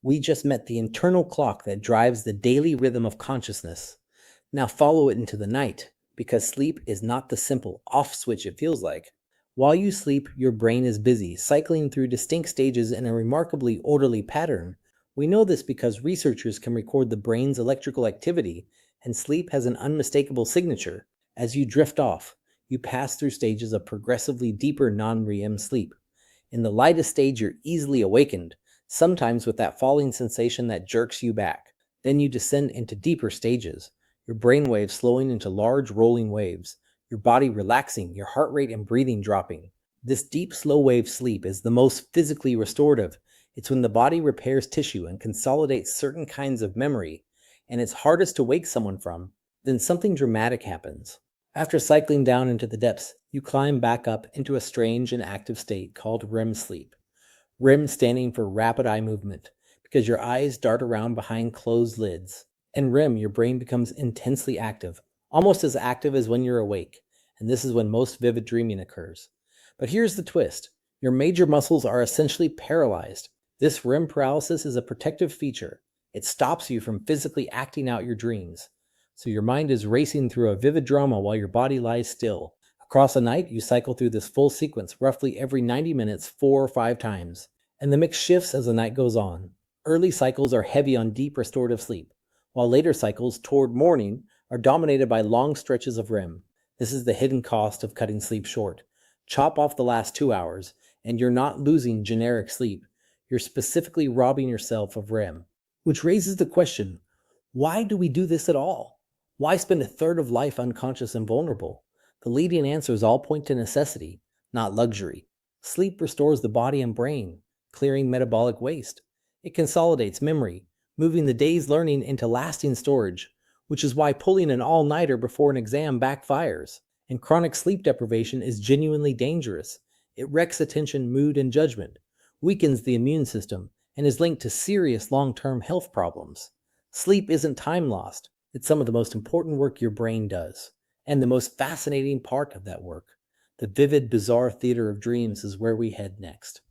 We just met the internal clock that drives the daily rhythm of consciousness. Now follow it into the night, because sleep is not the simple off switch it feels like. While you sleep, your brain is busy, cycling through distinct stages in a remarkably orderly pattern. We know this because researchers can record the brain's electrical activity, and sleep has an unmistakable signature. As you drift off, you pass through stages of progressively deeper non-REM sleep. In the lightest stage, you're easily awakened, sometimes with that falling sensation that jerks you back. Then you descend into deeper stages, your brain waves slowing into large rolling waves, your body relaxing, your heart rate and breathing dropping. This deep, slow wave sleep is the most physically restorative. It's when the body repairs tissue and consolidates certain kinds of memory, and it's hardest to wake someone from. Then something dramatic happens. After cycling down into the depths, you climb back up into a strange and active state called REM sleep. REM standing for rapid eye movement, because your eyes dart around behind closed lids. In REM, your brain becomes intensely active, almost as active as when you're awake, and this is when most vivid dreaming occurs. But here's the twist. Your major muscles are essentially paralyzed. This REM paralysis is a protective feature. It stops you from physically acting out your dreams. So your mind is racing through a vivid drama while your body lies still. Across a night, you cycle through this full sequence roughly every 90 minutes 4 or 5 times, and the mix shifts as the night goes on. Early cycles are heavy on deep restorative sleep, while later cycles toward morning are dominated by long stretches of REM. This is the hidden cost of cutting sleep short. Chop off the last 2 hours, and you're not losing generic sleep. You're specifically robbing yourself of REM. Which raises the question, why do we do this at all? Why spend a third of life unconscious and vulnerable? The leading answers all point to necessity, not luxury. Sleep restores the body and brain, clearing metabolic waste. It consolidates memory, moving the day's learning into lasting storage, which is why pulling an all-nighter before an exam backfires. And chronic sleep deprivation is genuinely dangerous. It wrecks attention, mood, and judgment, weakens the immune system, and is linked to serious long-term health problems. Sleep isn't time lost. It's some of the most important work your brain does. And the most fascinating part of that work, the vivid, bizarre theater of dreams, is where we head next.